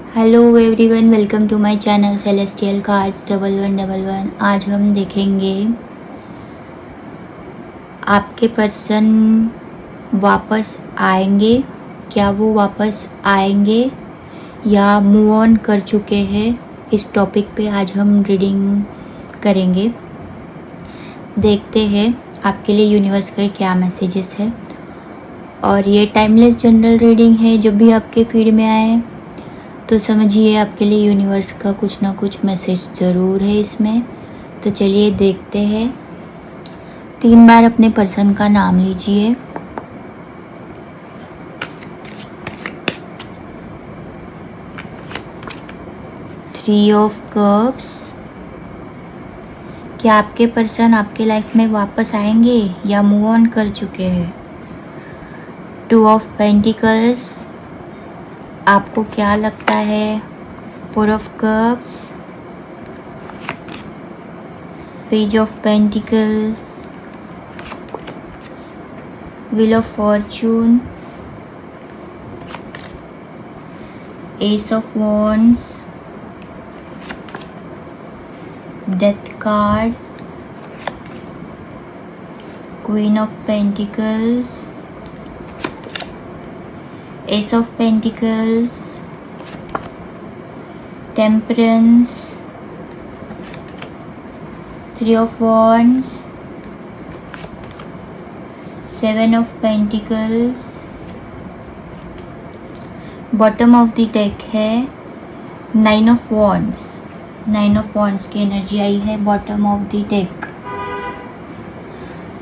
Hello everyone, welcome to my channel celestial cards 1111। आज हम देखेंगे आपके पर्सन वापस आएंगे, क्या वो वापस आएंगे या मूव ऑन कर चुके हैं। इस टॉपिक पे आज हम रीडिंग करेंगे। देखते हैं आपके लिए यूनिवर्स का क्या मैसेजेस है। और ये टाइमलेस जनरल रीडिंग है। जब भी आपके फीड में आए तो समझिए आपके लिए यूनिवर्स का कुछ ना कुछ मैसेज ज़रूर है इसमें। तो चलिए देखते हैं। 3 बार अपने पर्सन का नाम लीजिए। Three of cups. क्या आपके पर्सन आपके लाइफ में वापस आएंगे या मूव ऑन कर चुके हैं। 2 ऑफ पेंटिकल्स। आपको क्या लगता है। 4 of cups, page of pentacles, wheel of Fortune, S of wands, death card, queen of pentacles, ace of pentacles, temperance, 3 of wands, 7 of pentacles. Bottom of the deck है 9 of wands. 9 of wands की energy आई है bottom of the deck.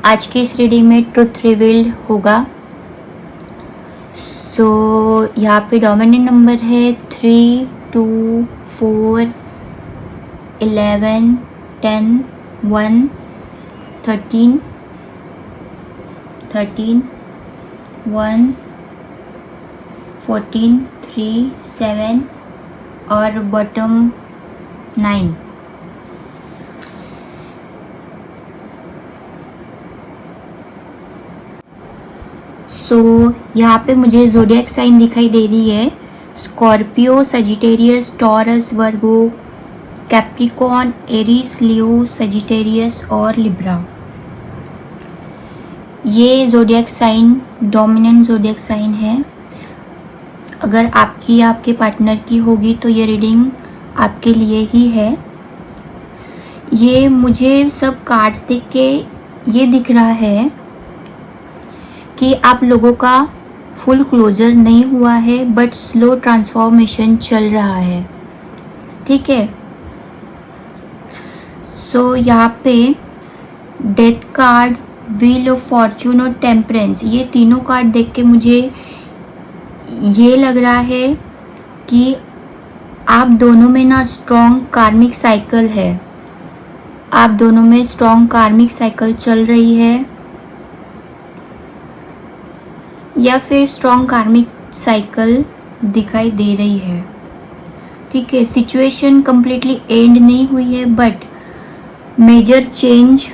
आज की इस reading में truth revealed होगा। सो यहाँ पे डोमिनेंट नंबर है 3, 2, 4, 11, 10, 1, 13, 1, 14, 3, 7 और बॉटम 9। सो यहाँ पे मुझे ज़ोडिएक साइन दिखाई दे रही है। Scorpio, Sagittarius, Taurus, Virgo, Capricorn, Aries, Leo, Sagittarius और लिब्रा। ये zodiac sign dominant zodiac sign है। अगर आपकी या आपके पार्टनर की होगी तो ये रीडिंग आपके लिए ही है। ये मुझे सब कार्ड्स देख के ये दिख रहा है कि आप लोगों का फुल क्लोजर नहीं हुआ है, बट स्लो ट्रांसफॉर्मेशन चल रहा है। ठीक है। सो यहाँ पे death card, wheel of Fortune और टेम्परेंस, ये तीनों कार्ड देख के मुझे ये लग रहा है कि आप दोनों में ना स्ट्रॉन्ग कार्मिक साइकिल है। आप दोनों में स्ट्रॉन्ग कार्मिक साइकिल चल रही है या फिर स्ट्रॉन्ग कार्मिक साइकिल दिखाई दे रही है। ठीक है। सिचुएशन कंप्लीटली एंड नहीं हुई है, बट मेजर चेंज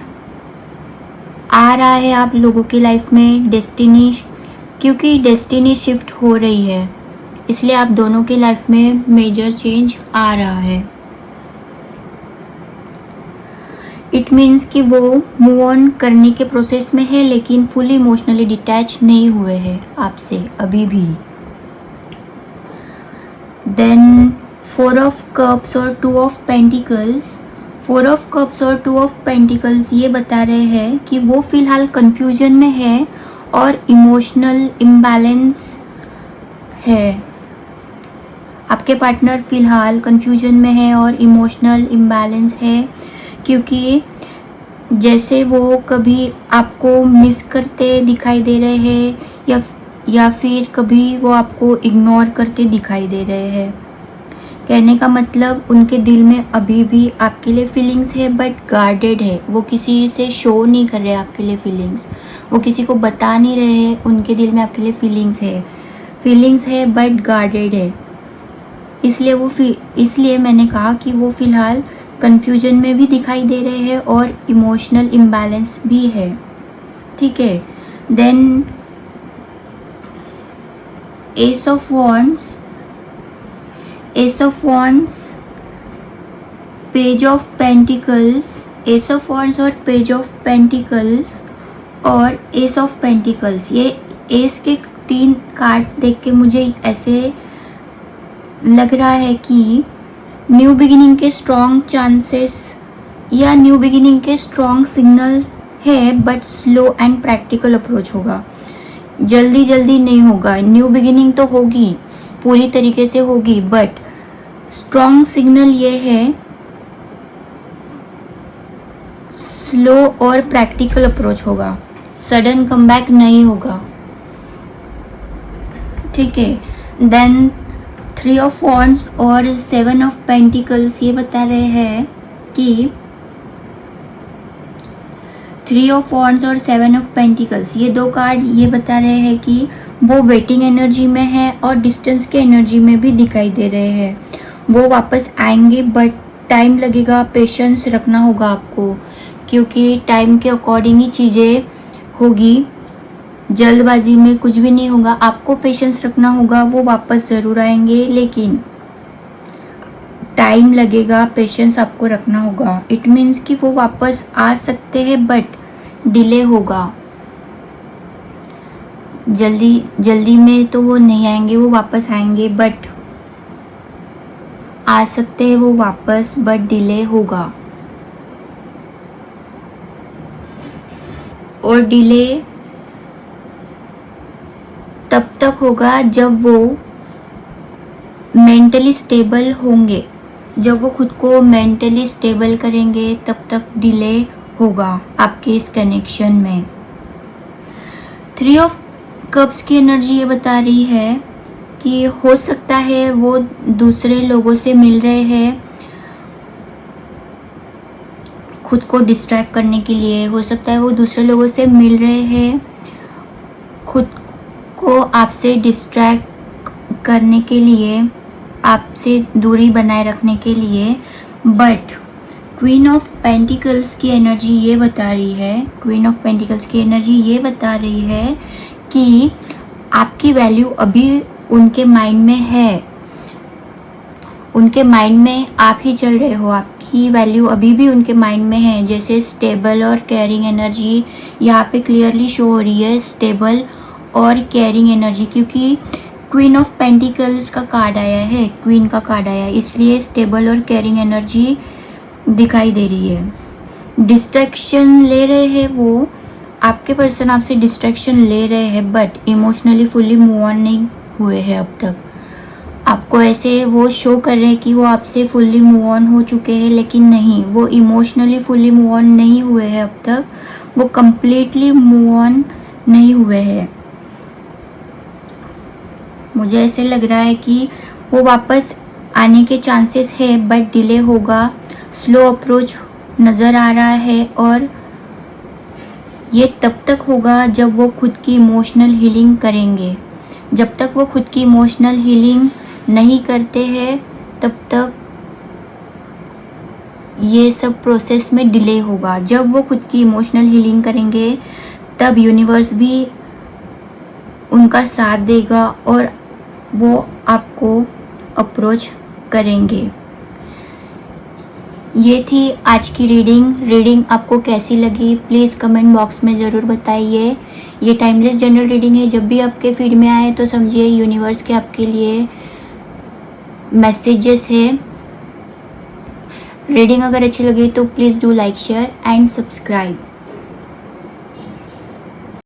आ रहा है आप लोगों की लाइफ में। डेस्टिनी, क्योंकि डेस्टिनी शिफ्ट हो रही है, इसलिए आप दोनों की लाइफ में मेजर चेंज आ रहा है। इट मीन्स कि वो मूव ऑन करने के प्रोसेस में है, लेकिन फुली इमोशनली डिटैच नहीं हुए हैं आपसे अभी भी। देन 4 ऑफ कप्स और 2 ऑफ पेंटिकल्स। 4 ऑफ कप्स और 2 ऑफ पेंटिकल्स ये बता रहे हैं कि वो फिलहाल कंफ्यूजन में है और इमोशनल इम्बैलेंस है। आपके पार्टनर फिलहाल कंफ्यूजन में है और इमोशनल इम्बैलेंस है, क्योंकि जैसे वो कभी आपको मिस करते दिखाई दे रहे हैं या फिर कभी वो आपको इग्नोर करते दिखाई दे रहे हैं। कहने का मतलब उनके दिल में अभी भी आपके लिए फीलिंग्स है, बट गार्डेड है। वो किसी से शो नहीं कर रहे आपके लिए फीलिंग्स, वो किसी को बता नहीं रहे हैं उनके दिल में आपके लिए फीलिंग्स है बट गार्डेड है। इसलिए मैंने कहा कि वो फिलहाल कंफ्यूजन में भी दिखाई दे रहे हैं और इमोशनल इम्बैलेंस भी है। ठीक है। Then ace of wands. Ace of wands, page of pentacles, ace of wands और पेज ऑफ पेंटिकल्स और एस ऑफ पेंटिकल्स। ये एस के 3 कार्ड्स देख के मुझे ऐसे लग रहा है कि न्यू बिगिनिंग के स्ट्रॉन्ग चांसेस या न्यू बिगिनिंग के स्ट्रॉन्ग सिग्नल है, but slow and practical approach होगा। जल्दी जल्दी नहीं होगा। न्यू बिगिनिंग तो होगी, पूरी तरीके से होगी, बट स्ट्रॉन्ग सिग्नल ये है स्लो और प्रैक्टिकल अप्रोच होगा। सडन कमबैक नहीं होगा। ठीक है। देन 3 ऑफ वॉन्ड्स और 7 ऑफ पेंटिकल्स ये बता रहे हैं कि 3 ऑफ वॉन्ड्स और 7 ऑफ पेंटिकल्स ये 2 कार्ड ये बता रहे हैं कि वो वेटिंग एनर्जी में है और डिस्टेंस के एनर्जी में भी दिखाई दे रहे हैं। वो वापस आएंगे, बट टाइम लगेगा, पेशेंस रखना होगा आपको, क्योंकि टाइम के अकॉर्डिंग ही चीज़ें होगी। जल्दबाजी में कुछ भी नहीं होगा। आपको पेशेंस रखना होगा। वो वापस ज़रूर आएंगे, लेकिन टाइम लगेगा, पेशेंस आपको रखना होगा। इट मीन्स कि वो वापस आ सकते हैं, बट डिले होगा। जल्दी में तो वो नहीं आएंगे, वो वापस आएंगे, बट आ सकते हैं वो वापस, बट डिले होगा। और डिले तब तक होगा जब वो मेंटली स्टेबल होंगे। जब वो खुद को मेंटली स्टेबल करेंगे, तब तक डिले होगा आपके इस कनेक्शन में। 3 ऑफ कप्स की एनर्जी ये बता रही है कि हो सकता है वो दूसरे लोगों से मिल रहे हैं खुद को डिस्ट्रैक्ट करने के लिए। हो सकता है वो दूसरे लोगों से मिल रहे हैं खुद को आपसे डिस्ट्रैक्ट करने के लिए, आपसे दूरी बनाए रखने के लिए। बट क्वीन ऑफ पेंटिकल्स की एनर्जी ये बता रही है, क्वीन ऑफ पेंटिकल्स की एनर्जी ये बता रही है कि आपकी वैल्यू अभी उनके माइंड में है। उनके माइंड में आप ही चल रहे हो, आपकी वैल्यू अभी भी उनके माइंड में है। जैसे स्टेबल और केयरिंग एनर्जी यहाँ पे क्लियरली शो हो रही है, स्टेबल और केयरिंग एनर्जी, क्योंकि क्वीन ऑफ पेंटिकल्स का कार्ड आया है, क्वीन का कार्ड आया है, इसलिए स्टेबल और केयरिंग एनर्जी दिखाई दे रही है। डिस्ट्रैक्शन ले रहे हैं वो, आपके पर्सन आपसे डिस्ट्रैक्शन ले रहे हैं, but emotionally fully move on नहीं हुए हैं अब तक। आपको ऐसे वो शो कर रहे हैं कि वो आपसे फुल्ली मूव ऑन हो चुके हैं, लेकिन नहीं, वो इमोशनली फुल्ली मूव ऑन नहीं हुए हैं अब तक। वो कंप्लीटली मूव ऑन नहीं हुए हैं। मुझे ऐसे लग रहा है कि वो वापस आने के चांसेस है, बट डिले होगा। स्लो अप्रोच नज़र आ रहा है, और ये तब तक होगा जब वो खुद की इमोशनल हीलिंग करेंगे। जब तक वो खुद की इमोशनल हीलिंग नहीं करते हैं, तब तक ये सब प्रोसेस में डिले होगा। जब वो खुद की इमोशनल हीलिंग करेंगे, तब यूनिवर्स भी उनका साथ देगा और वो आपको अप्रोच करेंगे। ये थी आज की रीडिंग आपको कैसी लगी प्लीज़ कमेंट बॉक्स में ज़रूर बताइए। ये टाइमलेस जनरल रीडिंग है, जब भी आपके फीड में आए तो समझिए यूनिवर्स के आपके लिए मैसेजेस है। रीडिंग अगर अच्छी लगी तो please do like share and subscribe.